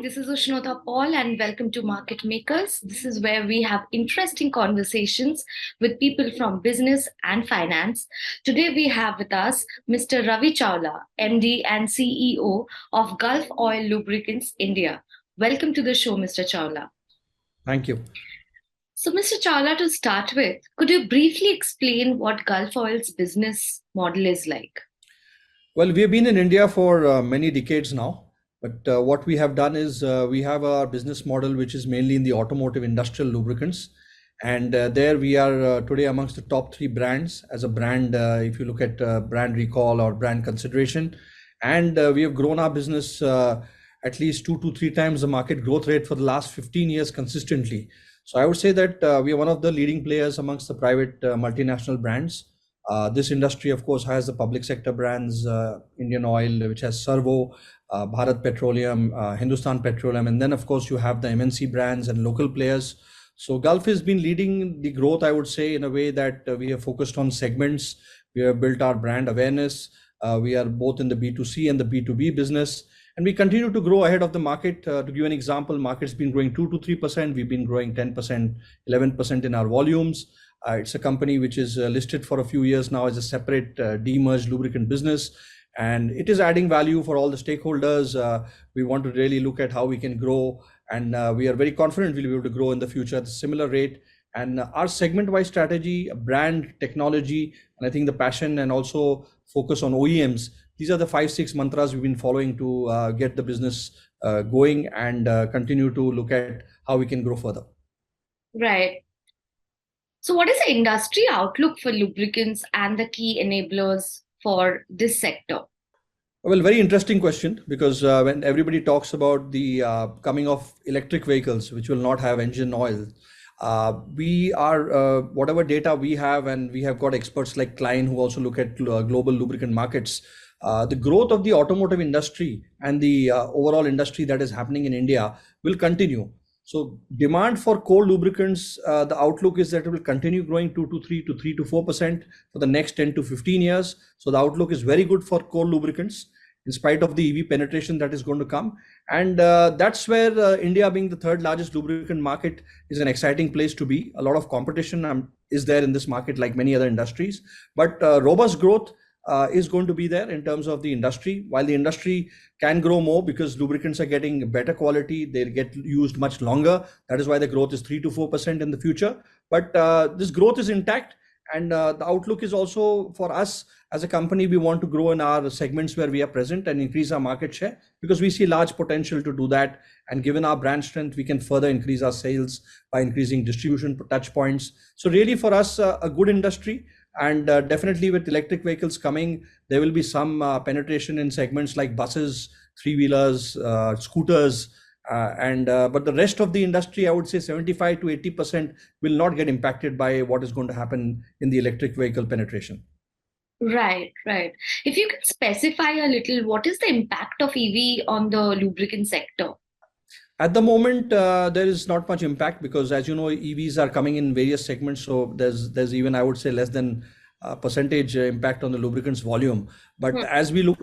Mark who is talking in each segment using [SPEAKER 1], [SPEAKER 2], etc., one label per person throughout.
[SPEAKER 1] this is Ushnota Paul, and welcome to Market Makers. This is where we have interesting conversations with people from business and finance. Today, we have with us Mr. Ravi Chawla, MD and CEO of Gulf Oil Lubricants India. Welcome to the show, Mr. Chawla.
[SPEAKER 2] Thank you.
[SPEAKER 1] So, Mr. Chawla, to start with, could you briefly explain what Gulf Oil's business model is like?
[SPEAKER 2] Well, we have been in India for many decades now, but what we have done is we have our business model, which is mainly in the automotive industrial lubricants. And there we are today amongst the top three brands as a brand, if you look at brand recall or brand consideration. And we have grown our business at least 2 to 3 times the market growth rate for the last 15 years consistently. So I would say that we are one of the leading players amongst the private multinational brands. This industry, of course, has the public sector brands, Indian Oil, which has Servo, Bharat Petroleum, Hindustan Petroleum, and then, of course, you have the MNC brands and local players. So Gulf has been leading the growth, I would say, in a way that we have focused on segments. We have built our brand awareness. We are both in the B2C and the B2B business. And we continue to grow ahead of the market. To give you an example, market's been growing 2 to 3%. We've been growing 10%, 11% in our volumes. It's a company which is listed for a few years now as a separate demerged lubricant business, and it is adding value for all the stakeholders. We want to really look at how we can grow, and we are very confident we'll be able to grow in the future at a similar rate. And our segment-wise strategy, brand, technology, and I think the passion and also focus on OEMs, these are the 5-6 mantras we've been following to get the business going and continue to look at how we can grow further.
[SPEAKER 1] Right. So what is the industry outlook for lubricants and the key enablers for this sector?
[SPEAKER 2] Well, very interesting question, because when everybody talks about the coming of electric vehicles, which will not have engine oil, we are, whatever data we have, and we have got experts like Klein who also look at global lubricant markets, the growth of the automotive industry and the overall industry that is happening in India will continue. So demand for core lubricants, the outlook is that it will continue growing 2 to 3 to 4% for the next 10 to 15 years. So the outlook is very good for core lubricants in spite of the EV penetration that is going to come. And that's where India, being the third largest lubricant market, is an exciting place to be. A lot of competition is there in this market, like many other industries, but robust growth is going to be there in terms of the industry. While the industry can grow more because lubricants are getting better quality, they get used much longer. That is why the growth is 3 to 4% in the future. But this growth is intact, and the outlook is also for us as a company. We want to grow in our segments where we are present and increase our market share, because we see large potential to do that. And given our brand strength, we can further increase our sales by increasing distribution touch points. So really for us, a good industry. And definitely with electric vehicles coming, there will be some penetration in segments like buses, three-wheelers, scooters, but the rest of the industry, I would say 75 to 80% will not get impacted by what is going to happen in the electric vehicle penetration.
[SPEAKER 1] Right. If you can specify a little, what is the impact of EV on the lubricant sector?
[SPEAKER 2] At the moment, there is not much impact, because, as you know, EVs are coming in various segments. So there's even, I would say, less than percentage impact on the lubricants volume. But as we look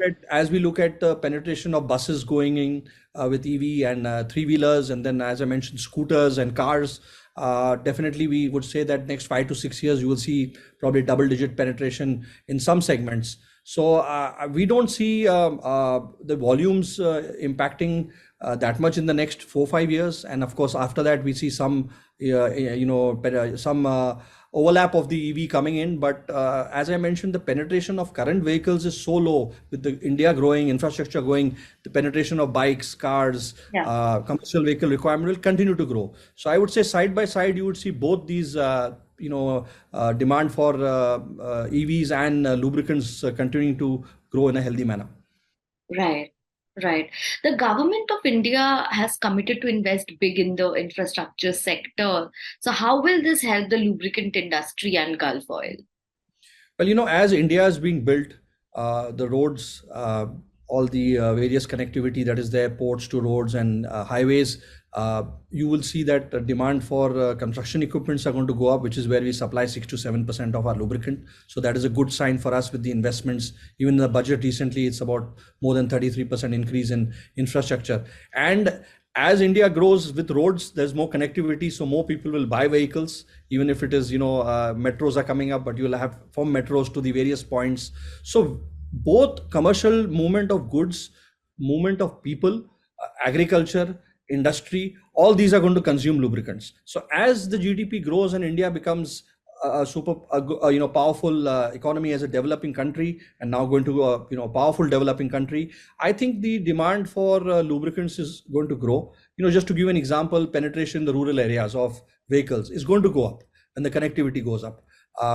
[SPEAKER 2] at the penetration of buses going in with EV and three-wheelers, and then, as I mentioned, scooters and cars, definitely we would say that next 5 to 6 years you will see probably double-digit penetration in some segments. So we don't see the volumes impacting that much in the next 4-5 years. And of course, after that, we see some overlap of the EV coming in. But as I mentioned, the penetration of current vehicles is so low. With the India growing, infrastructure growing, the penetration of bikes, cars, commercial vehicle requirement will continue to grow. So I would say side by side, you would see both these demand for EVs and lubricants continuing to grow in a healthy manner.
[SPEAKER 1] Right. The government of India has committed to invest big in the infrastructure sector. So how will this help the lubricant industry and Gulf Oil?
[SPEAKER 2] Well, as India is being built, the roads, all the various connectivity that is there, ports to roads and highways, you will see that the demand for construction equipments are going to go up, which is where we supply 6 to 7% of our lubricant. So that is a good sign for us with the investments. Even in the budget recently, it's about more than 33% increase in infrastructure. And As India grows with roads, there's more connectivity, so more people will buy vehicles, even if it is, metros are coming up, but you'll have from metros to the various points. So both commercial movement of goods, movement of people, agriculture, industry, all these are going to consume lubricants. So as the GDP grows and India becomes a super, powerful economy as a developing country, and now going to a, powerful developing country, I think the demand for lubricants is going to grow. Just to give an example, penetration in the rural areas of vehicles is going to go up, and the connectivity goes up.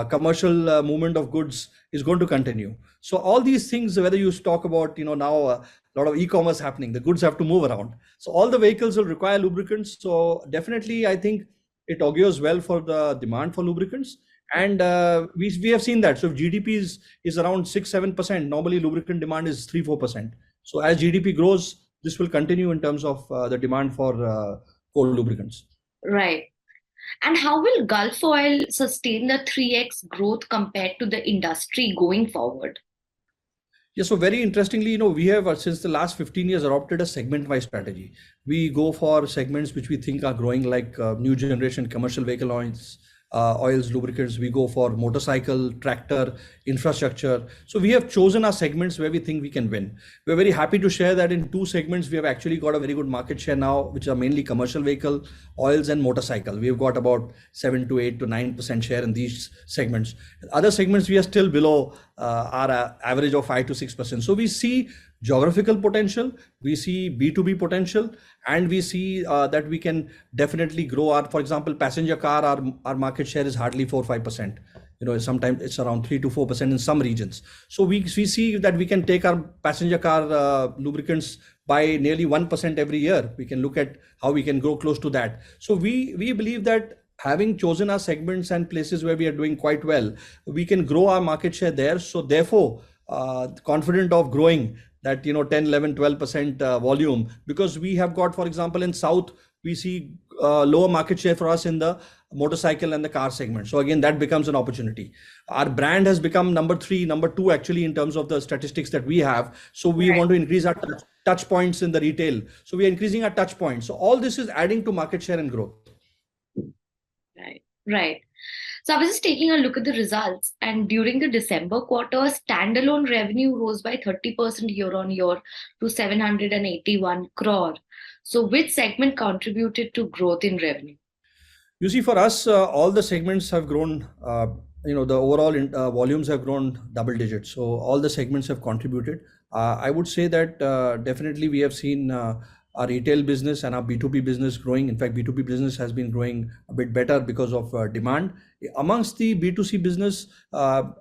[SPEAKER 2] Commercial movement of goods is going to continue. So all these things, whether you talk about, now a lot of e-commerce happening, the goods have to move around. So all the vehicles will require lubricants. So definitely, I think it augurs well for the demand for lubricants. And we have seen that. So if GDP is around 6-7%, normally lubricant demand is 3-4%. So as GDP grows, this will continue in terms of the demand for core lubricants.
[SPEAKER 1] Right. And how will Gulf Oil sustain the 3x growth compared to the industry going forward?
[SPEAKER 2] Yeah, so very interestingly, we have since the last 15 years adopted a segment-wise strategy. We go for segments which we think are growing, like new generation commercial vehicle oils, lubricants. We go for motorcycle, tractor, infrastructure. So we have chosen our segments where we think we can win. We're very happy to share that in 2 segments, we have actually got a very good market share now, which are mainly commercial vehicle, oils and motorcycle. We've got about 7 to 8 to 9% share in these segments. Other segments, we are still below our average of 5 to 6%. So we see geographical potential, we see B2B potential, and we see that we can definitely grow our, for example, passenger car, our market share is hardly 4-5%. Sometimes it's around 3 to 4% in some regions. So we see that we can take our passenger car lubricants by nearly 1% every year. We can look at how we can grow close to that. So we believe that having chosen our segments and places where we are doing quite well, we can grow our market share there. So therefore, confident of growing that 10, 11, 12% volume, because we have got, for example, in South, we see lower market share for us in the motorcycle and the car segment. So again, that becomes an opportunity. Our brand has become number 3, number 2 actually in terms of the statistics that we have. So we want to increase our touch points in the retail. So we are increasing our touch points. So all this is adding to market share and growth.
[SPEAKER 1] Right. So I was just taking a look at the results, and during the December quarter, standalone revenue rose by 30% year on year to 781 crore. So which segment contributed to growth in revenue?
[SPEAKER 2] You see, for us, all the segments have grown. The overall volumes have grown double digits. So all the segments have contributed. I would say that definitely we have seen our retail business and our B2B business growing. In fact, B2B business has been growing a bit better because of demand. Amongst the B2C business,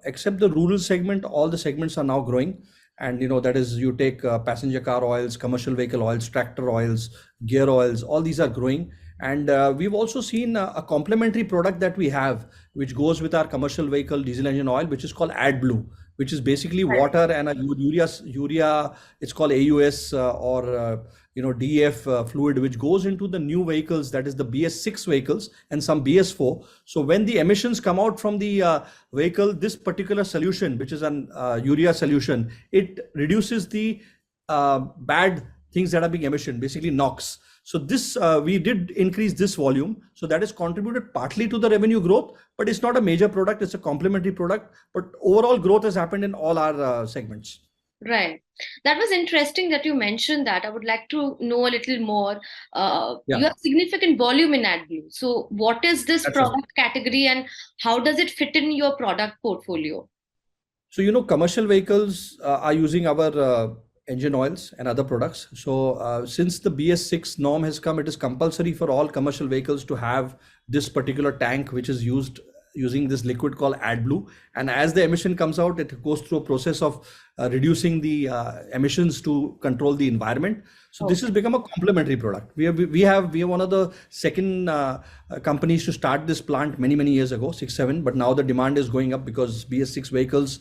[SPEAKER 2] except the rural segment, all the segments are now growing. And that is, you take passenger car oils, commercial vehicle oils, tractor oils, gear oils, all these are growing. And we've also seen a complementary product that we have, which goes with our commercial vehicle diesel engine oil, which is called AdBlue, which is basically water and a urea. It's called AUS or DF fluid, which goes into the new vehicles, that is the BS6 vehicles and some BS4. So when the emissions come out from the vehicle, this particular solution, which is an urea solution, it reduces the bad things that are being emission, basically NOx. So this we did increase this volume. So that has contributed partly to the revenue growth, but it's not a major product. It's a complementary product. But overall growth has happened in all our segments.
[SPEAKER 1] Right. That was interesting that you mentioned that. I would like to know a little more. You have significant volume in AdBlue. So what is this product category and how does it fit in your product portfolio?
[SPEAKER 2] So, commercial vehicles are using our engine oils and other products. So since the BS6 norm has come, it is compulsory for all commercial vehicles to have this particular tank, which is using this liquid called AdBlue. And as the emission comes out, it goes through a process of reducing the emissions to control the environment. So this has become a complementary product. We are one of the second companies to start this plant many years ago, 6-7. But now the demand is going up because BS6 vehicles,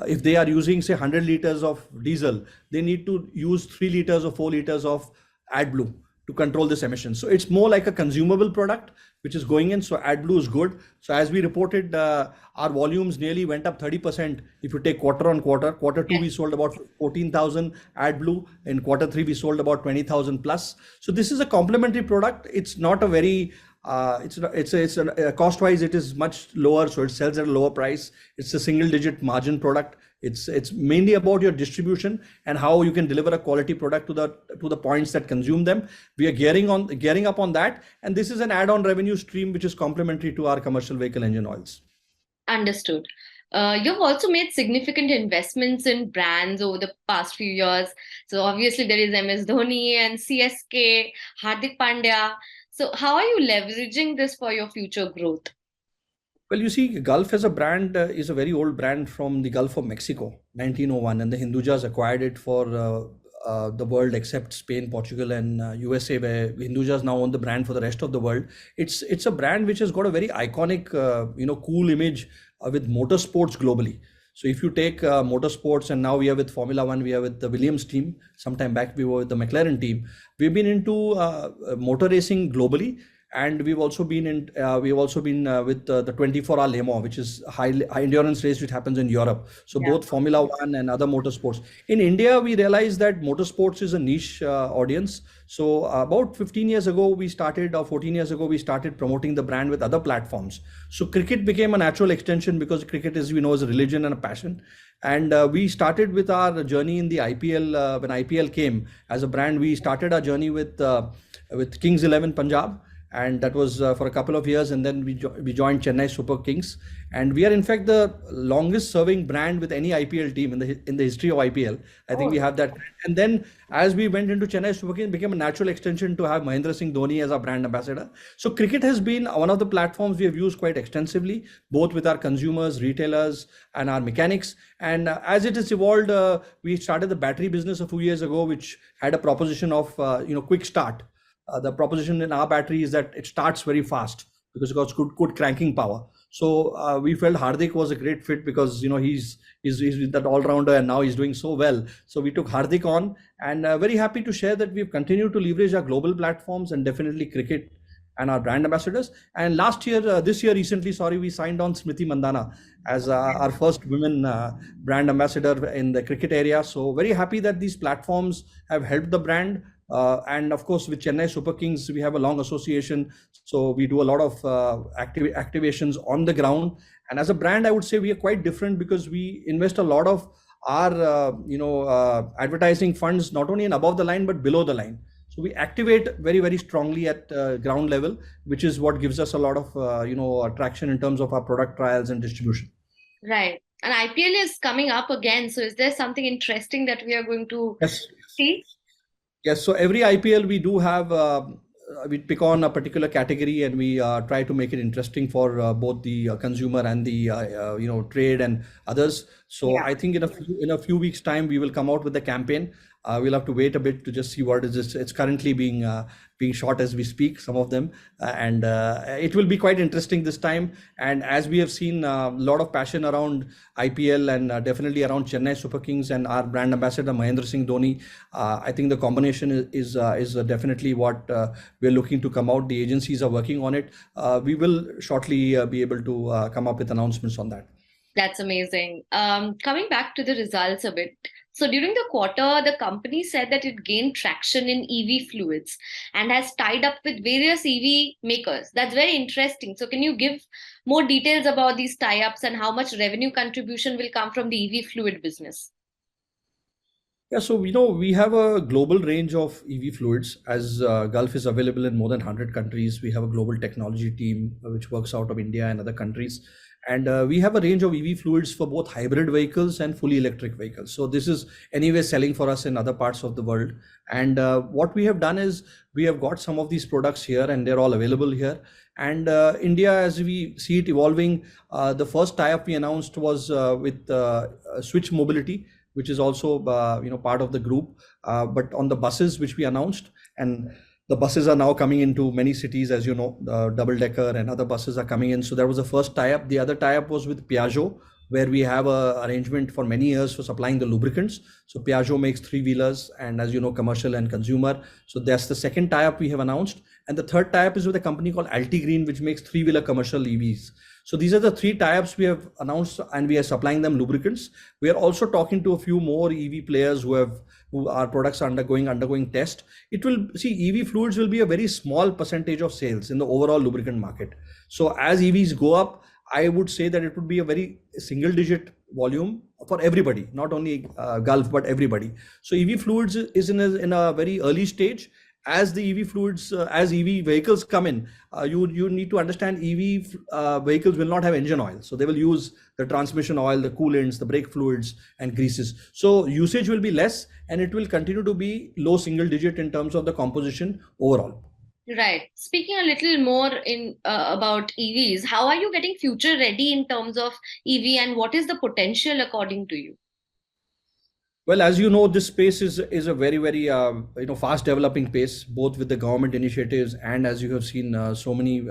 [SPEAKER 2] if they are using say 100 liters of diesel, they need to use 3 liters or 4 liters of AdBlue to control this emission. So it's more like a consumable product which is going in. So AdBlue is good. So as we reported, our volumes nearly went up 30%. If you take quarter on quarter, quarter two, we sold about 14,000 AdBlue. In quarter three, we sold about 20,000 plus. So this is a complementary product. It's not a very cost wise, it is much lower. So it sells at a lower price. It's a single digit margin product. It's mainly about your distribution and how you can deliver a quality product to the points that consume them. We are gearing up on that, and this is an add-on revenue stream which is complementary to our commercial vehicle engine oils.
[SPEAKER 1] Understood. You've also made significant investments in brands over the past few years. So obviously there is MS Dhoni and CSK, Hardik Pandya. So how are you leveraging this for your future growth?
[SPEAKER 2] Well, you see, Gulf as a brand is a very old brand from the Gulf of Mexico, 1901, and the Hindujas acquired it for the world except Spain, Portugal, and USA, where Hindujas now own the brand for the rest of the world. It's a brand which has got a very iconic, cool image with motorsports globally. So if you take motorsports, and now we are with Formula One, we are with the Williams team. Sometime back we were with the McLaren team. We've been into motor racing globally. And we've also been with the 24-hour Le Mans, which is high endurance race which happens in Europe. So both Formula One and other motorsports. In India, we realized that motorsports is a niche audience. So about 15 years ago, we started, or 14 years ago, we started promoting the brand with other platforms. So cricket became a natural extension because cricket, as we know, is a religion and a passion. And we started with our journey in the IPL. When IPL came as a brand, we started our journey with Kings 11 Punjab. And that was for a couple of years, and then we joined Chennai Super Kings, and we are in fact the longest serving brand with any IPL team in the history of IPL. I think we have that. And then as we went into Chennai Super Kings, it became a natural extension to have Mahendra Singh Dhoni as our brand ambassador. So cricket has been one of the platforms we have used quite extensively, both with our consumers, retailers, and our mechanics. And as it has evolved, we started the battery business a few years ago, which had a proposition of quick start. The proposition in our battery is that it starts very fast because it got good cranking power. So we felt Hardik was a great fit because he's that all-rounder, and now he's doing so well. So we took Hardik on, and very happy to share that we've continued to leverage our global platforms and definitely cricket and our brand ambassadors. And recently, we signed on Smriti Mandana as our first women brand ambassador in the cricket area. So very happy that these platforms have helped the brand. And of course, with Chennai Super Kings, we have a long association. So we do a lot of activations on the ground. And as a brand, I would say we are quite different because we invest a lot of our, advertising funds, not only in above the line, but below the line. So we activate very, very strongly at ground level, which is what gives us a lot of, traction in terms of our product trials and distribution.
[SPEAKER 1] Right. And IPL is coming up again. So is there something interesting that we are going to see?
[SPEAKER 2] Yes, so every IPL we do have, we pick on a particular category, and we try to make it interesting for both the consumer and the trade and others. So I think in a few weeks' time we will come out with the campaign. We'll have to wait a bit to just see what is this. It's currently being shot as we speak, some of them, and it will be quite interesting this time. And as we have seen a lot of passion around IPL and definitely around Chennai Super Kings and our brand ambassador Mahendra Singh Dhoni, I think the combination is definitely what we're looking to come out. The agencies are working on it. We will shortly be able to come up with announcements on that.
[SPEAKER 1] That's amazing. Coming back to the results a bit. So during the quarter, the company said that it gained traction in EV fluids and has tied up with various EV makers. That's very interesting. So can you give more details about these tie-ups and how much revenue contribution will come from the EV fluid business?
[SPEAKER 2] Yeah, so we have a global range of EV fluids, as Gulf is available in more than 100 countries. We have a global technology team which works out of India and other countries. And we have a range of EV fluids for both hybrid vehicles and fully electric vehicles. So this is anyway selling for us in other parts of the world. And what we have done is we have got some of these products here, and they're all available here. And India, as we see it evolving, the first tie-up we announced was with Switch Mobility, which is also part of the group, but on the buses which we announced. And the buses are now coming into many cities, as you know, the double-decker and other buses are coming in. So that was the first tie-up. The other tie-up was with Piaggio, where we have a arrangement for many years for supplying the lubricants. So Piaggio makes three-wheelers and, as you know, commercial and consumer. So that's the second tie-up we have announced. And the third tie-up is with a company called Altigreen, which makes three-wheeler commercial EVs. So these are the three tie-ups we have announced, and we are supplying them lubricants. We are also talking to a few more EV players who our products are undergoing test. It will see EV fluids will be a very small percentage of sales in the overall lubricant market. So as EVs go up, I would say that it would be a very single digit volume for everybody, not only Gulf, but everybody. So EV fluids is in a very early stage. As the EV fluids, as EV vehicles come in, you need to understand EV vehicles will not have engine oil. So they will use the transmission oil, the coolants, the brake fluids and greases. So usage will be less, and it will continue to be low single digit in terms of the composition overall.
[SPEAKER 1] Right. Speaking a little more in about EVs, how are you getting future ready in terms of EV, and what is the potential according to you?
[SPEAKER 2] Well, as you know, this space is a very fast developing pace, both with the government initiatives and, as you have seen, so many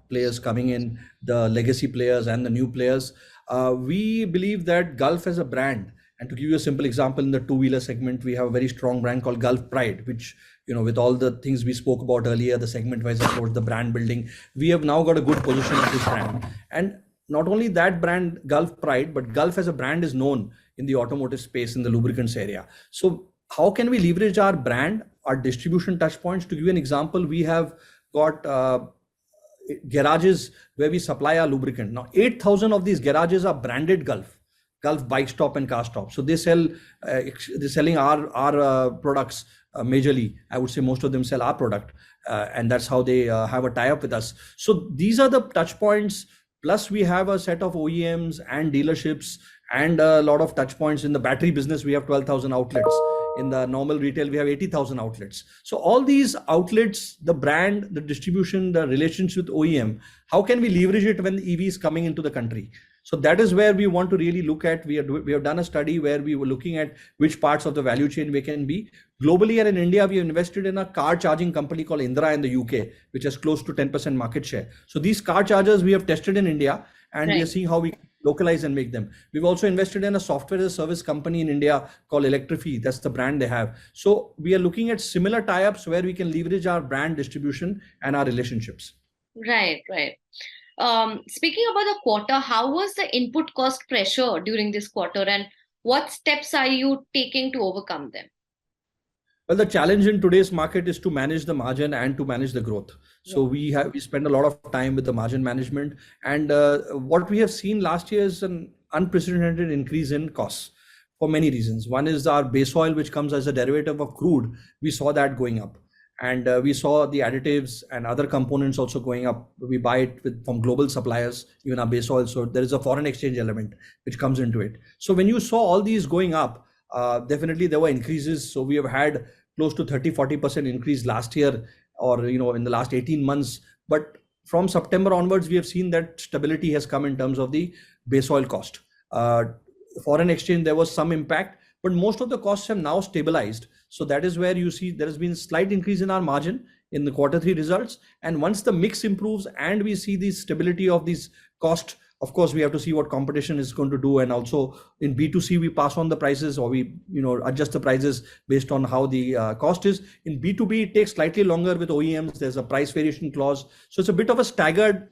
[SPEAKER 2] players coming in, the legacy players and the new players. We believe that Gulf as a brand, and to give you a simple example, in the two-wheeler segment, we have a very strong brand called Gulf Pride, which, with all the things we spoke about earlier, the segment-wise approach, the brand building, we have now got a good position of this brand. And not only that brand, Gulf Pride, but Gulf as a brand is known in the automotive space, in the lubricants area. So how can we leverage our brand, our distribution touch points? To give you an example, we have got garages where we supply our lubricant. Now, 8,000 of these garages are branded Gulf Bike Stop and Car Stop. So they're selling our products majorly. I would say most of them sell our product, and that's how they have a tie-up with us. So these are the touch points. Plus, we have a set of OEMs and dealerships and a lot of touch points. In the battery business, we have 12,000 outlets. In the normal retail, we have 80,000 outlets. So all these outlets, the brand, the distribution, the relationship with OEM, how can we leverage it when the EV is coming into the country? So that is where we want to really look at. We have done a study where we were looking at which parts of the value chain we can be. Globally and in India, we have invested in a car charging company called Indra in the UK, which has close to 10% market share. So these car chargers we have tested in India, and we are seeing how we localize and make them. We've also invested in a software as a service company in India called Electrify. That's the brand they have. So we are looking at similar tie-ups where we can leverage our brand distribution and our relationships.
[SPEAKER 1] Right. Speaking about the quarter, how was the input cost pressure during this quarter, and what steps are you taking to overcome them?
[SPEAKER 2] Well, the challenge in today's market is to manage the margin and to manage the growth. So we spend a lot of time with the margin management, and what we have seen last year is an unprecedented increase in costs for many reasons. One is our base oil, which comes as a derivative of crude. We saw that going up, and we saw the additives and other components also going up. We buy it from global suppliers, even our base oil. So there is a foreign exchange element which comes into it. So when you saw all these going up, definitely there were increases. So we have had close to 30-40% increase last year, or in the last 18 months. But from September onwards, we have seen that stability has come in terms of the base oil cost. Foreign exchange, there was some impact, but most of the costs have now stabilized. So that is where you see there has been slight increase in our margin in the Q3 results. And once the mix improves and we see the stability of these costs, of course, we have to see what competition is going to do. And also in B2C, we pass on the prices, or we adjust the prices based on how the cost is. In B2B, it takes slightly longer with OEMs. There's a price variation clause. So it's a bit of a staggered,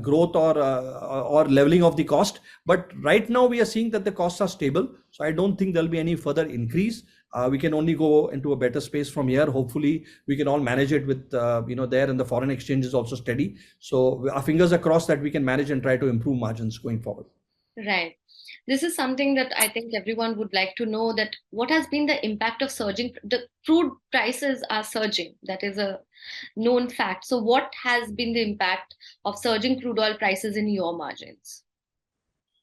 [SPEAKER 2] growth or leveling of the cost. But right now we are seeing that the costs are stable. So I don't think there'll be any further increase. We can only go into a better space from here. Hopefully we can all manage it with, there, and the foreign exchange is also steady. So our fingers are crossed that we can manage and try to improve margins going forward.
[SPEAKER 1] Right. This is something that I think everyone would like to know, that what has been the impact of surging. The crude prices are surging. That is a known fact. So what has been the impact of surging crude oil prices in your margins?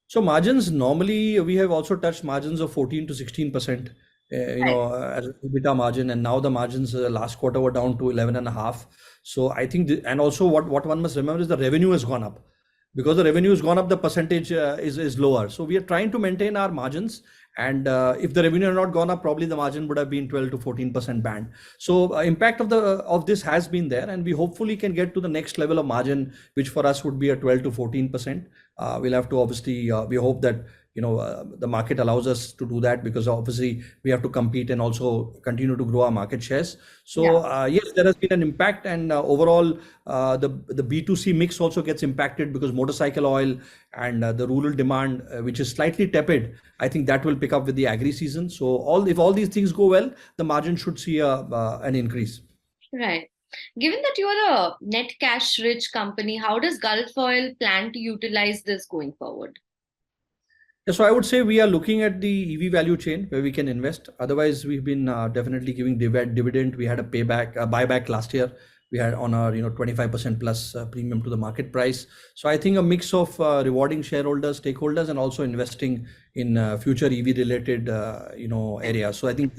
[SPEAKER 2] So margins, normally we have also touched margins of 14 to 16%. As an EBITDA margin, and now the margins last quarter were down to 11.5. So I think, and also what one must remember is the revenue has gone up. Because the revenue has gone up, the percentage is lower. So we are trying to maintain our margins, And if the revenue had not gone up, probably the margin would have been 12 to 14% band. So impact of this has been there, and we hopefully can get to the next level of margin, which for us would be a 12 to 14%. We'll have to obviously, we hope that the market allows us to do that, because obviously we have to compete and also continue to grow our market shares. So
[SPEAKER 1] Yeah.
[SPEAKER 2] yes, there has been an impact, and overall the B2C mix also gets impacted, because motorcycle oil and the rural demand, which is slightly tepid, I think that will pick up with the agri season. So if all these things go well, the margin should see an increase.
[SPEAKER 1] Right. Given that you are a net cash rich company, how does Gulf Oil plan to utilize this going forward?
[SPEAKER 2] Yeah, so I would say we are looking at the EV value chain where we can invest. Otherwise, we've been definitely giving dividend. We had a buyback last year. We had on our 25% plus premium to the market price. So I think a mix of rewarding shareholders, stakeholders, and also investing in future EV related areas. So I think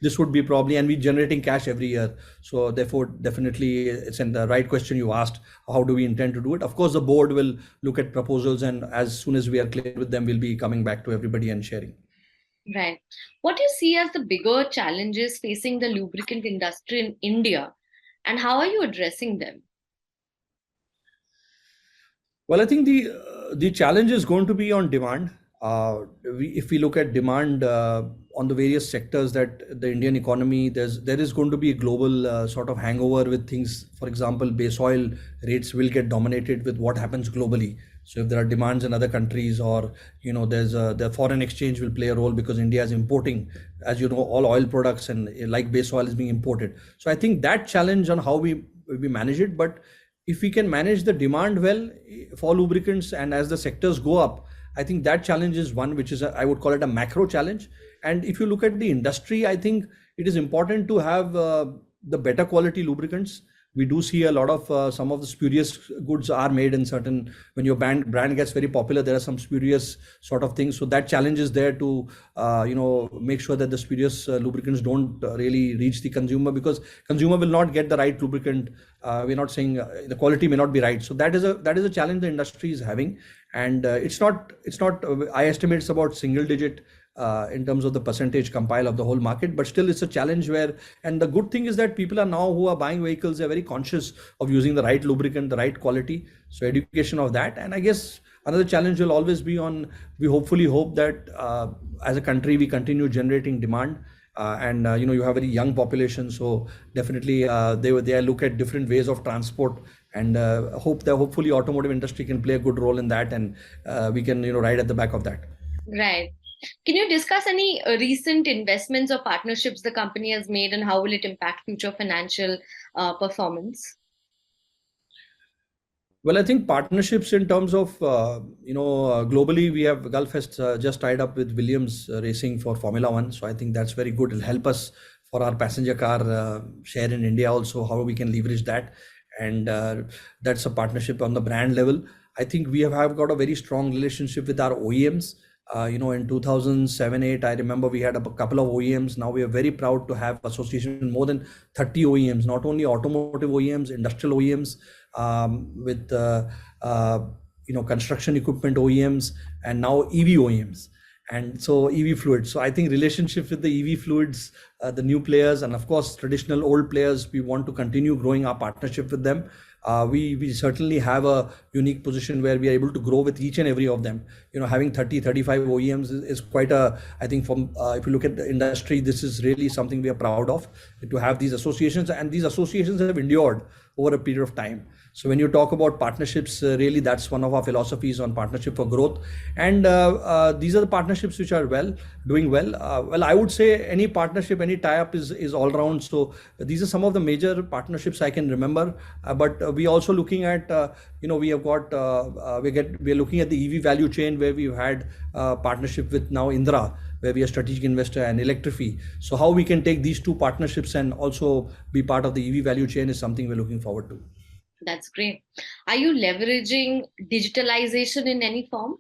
[SPEAKER 2] this would be probably, and we generating cash every year. So therefore, definitely it's in the right question you asked. How do we intend to do it? Of course, the board will look at proposals, and as soon as we are clear with them, we'll be coming back to everybody and sharing.
[SPEAKER 1] Right. What do you see as the bigger challenges facing the lubricant industry in India, and how are you addressing them?
[SPEAKER 2] Well, I think the challenge is going to be on demand. If we look at demand on the various sectors that the Indian economy, there is going to be a global sort of hangover with things. For example, base oil rates will get dominated with what happens globally. So if there are demands in other countries, or the foreign exchange will play a role, because India is importing, as you know, all oil products, and like base oil is being imported. So I think that challenge on how we manage it, but if we can manage the demand well for lubricants, and as the sectors go up, I think that challenge is one which is I would call it a macro challenge. And if you look at the industry, I think it is important to have the better quality lubricants. We do see a lot of some of the spurious goods are made in certain, when your brand gets very popular, there are some spurious sort of things. So that challenge is there to make sure that the spurious lubricants don't really reach the consumer, because consumer will not get the right lubricant. We're not saying the quality may not be right. So that is a challenge the industry is having. And it's not I estimate it's about single digit in terms of the percentage compile of the whole market, but still it's a challenge where, and the good thing is that people are now who are buying vehicles, they're very conscious of using the right lubricant, the right quality. So education of that. And I guess another challenge will always be on, we hopefully hope that as a country we continue generating demand. You have a very young population, so definitely they look at different ways of transport, and hopefully automotive industry can play a good role in that, and we can ride at the back of that.
[SPEAKER 1] Right. Can you discuss any recent investments or partnerships the company has made, and how will it impact future financial performance?
[SPEAKER 2] Well, I think partnerships in terms of, globally, we have Gulf has just tied up with Williams Racing for Formula One. So I think that's very good. It'll help us for our passenger car share in India also, how we can leverage that. And that's a partnership on the brand level. I think we have got a very strong relationship with our OEMs. In 2007-8, I remember we had a couple of OEMs. Now we are very proud to have association with more than 30 OEMs, not only automotive OEMs, industrial OEMs, with construction equipment OEMs, and now EV OEMs, and so EV fluids. So I think relationship with the EV fluids, the new players, and of course traditional old players, we want to continue growing our partnership with them. We certainly have a unique position where we are able to grow with each and every of them. Having 35 OEMs is quite I think if you look at the industry, this is really something we are proud of, to have these associations, and these associations have endured over a period of time. So when you talk about partnerships, really that's one of our philosophies on partnership for growth. And these are the partnerships which are doing well. Well, I would say any partnership, any tie-up is all round. So these are some of the major partnerships I can remember. But we also looking at, we have got, we're looking at the EV value chain, where we've had partnership with now Indra, where we are strategic investor, and Electrify. So how we can take these two partnerships and also be part of the EV value chain is something we're looking forward to.
[SPEAKER 1] That's great. Are you leveraging digitalization in any form?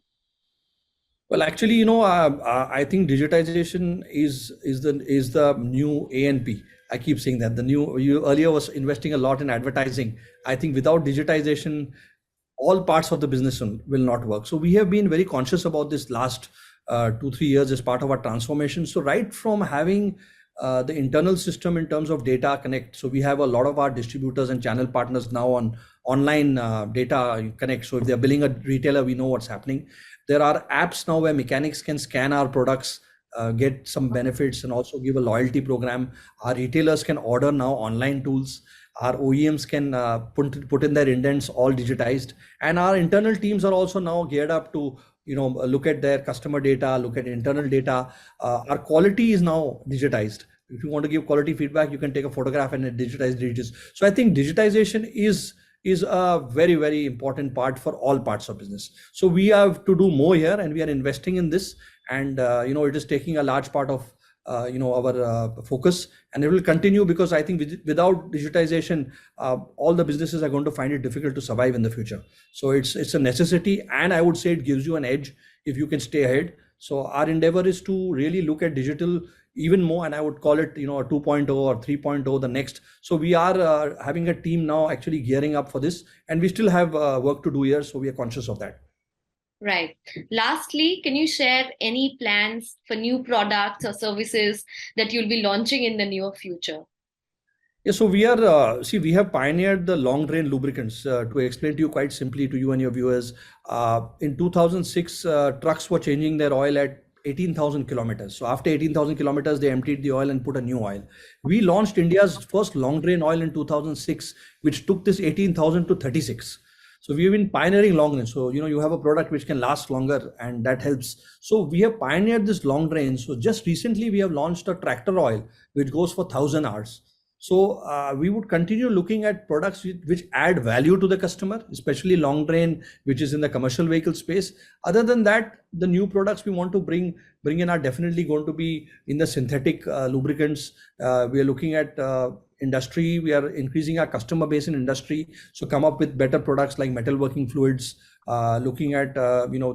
[SPEAKER 2] Well, actually, I think digitization is the new A&P. I keep saying that you earlier was investing a lot in advertising. I think without digitization, all parts of the business will not work. So we have been very conscious about this last 2-3 years as part of our transformation. So right from having the internal system in terms of data connect. So we have a lot of our distributors and channel partners now on online data connect. So if they're billing a retailer, we know what's happening. There are apps now where mechanics can scan our products, get some benefits, and also give a loyalty program. Our retailers can order now online tools. Our OEMs can put in their indents, all digitized, and our internal teams are also now geared up to look at their customer data, look at internal data. Our quality is now digitized. If you want to give quality feedback, you can take a photograph and it digitized digits. So I think digitization is a very, very important part for all parts of business. So we have to do more here, and we are investing in this, and it is taking a large part of our focus, and it will continue, because I think without digitization, all the businesses are going to find it difficult to survive in the future. So it's a necessity, and I would say it gives you an edge if you can stay ahead. So our endeavor is to really look at digital even more, and I would call it a 2.0 or 3.0 the next. So we are having a team now actually gearing up for this, and we still have work to do here, so we are conscious of that.
[SPEAKER 1] Right. Lastly, can you share any plans for new products or services that you'll be launching in the near future?
[SPEAKER 2] Yeah, so we have pioneered the long drain lubricants. To explain to you quite simply, to you and your viewers, in 2006, trucks were changing their oil at 18,000 kilometers. So after 18,000 kilometers, they emptied the oil and put a new oil. We launched India's first long drain oil in 2006, which took this 18,000 to 36. So we've been pioneering long drain. So, you have a product which can last longer, and that helps. So we have pioneered this long drain. So just recently we have launched a tractor oil, which goes for 1,000 hours. So we would continue looking at products which add value to the customer, especially long drain, which is in the commercial vehicle space. Other than that, the new products we want to bring in are definitely going to be in the synthetic lubricants. We are looking at industry. We are increasing our customer base in industry. So come up with better products like metalworking fluids. Looking at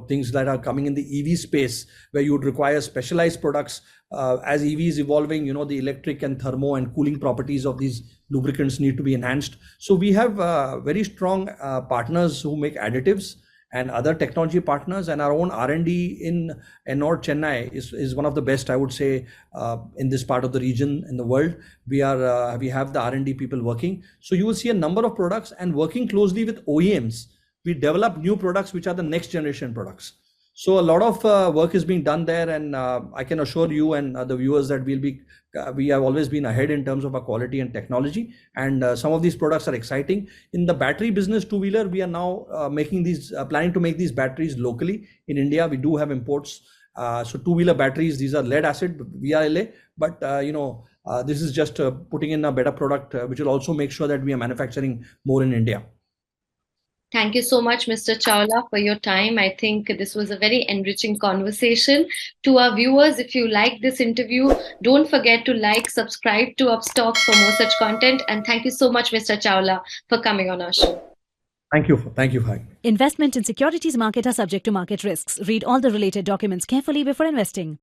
[SPEAKER 2] things that are coming in the EV space, where you would require specialized products. As EV is evolving, the electric and thermo and cooling properties of these lubricants need to be enhanced. So we have very strong partners who make additives, and other technology partners, and our own R&D in North Chennai is one of the best, I would say, in this part of the region in the world. We have the R&D people working. So you will see a number of products, and working closely with OEMs, we develop new products which are the next generation products. So a lot of work is being done there, and I can assure you and the viewers that we have always been ahead in terms of our quality and technology, and some of these products are exciting. In the battery business, two-wheeler, we are now planning to make these batteries locally in India. We do have imports. So two-wheeler batteries, these are lead acid VRLA, but this is just putting in a better product, which will also make sure that we are manufacturing more in India.
[SPEAKER 1] Thank you so much, Mr. Chawla, for your time. I think this was a very enriching conversation. To our viewers, if you like this interview, don't forget to like, subscribe to Upstox for more such content. And thank you so much, Mr. Chawla, for coming on our show.
[SPEAKER 2] Thank you. Hi.
[SPEAKER 3] Investment in securities market are subject to market risks. Read all the related documents carefully before investing.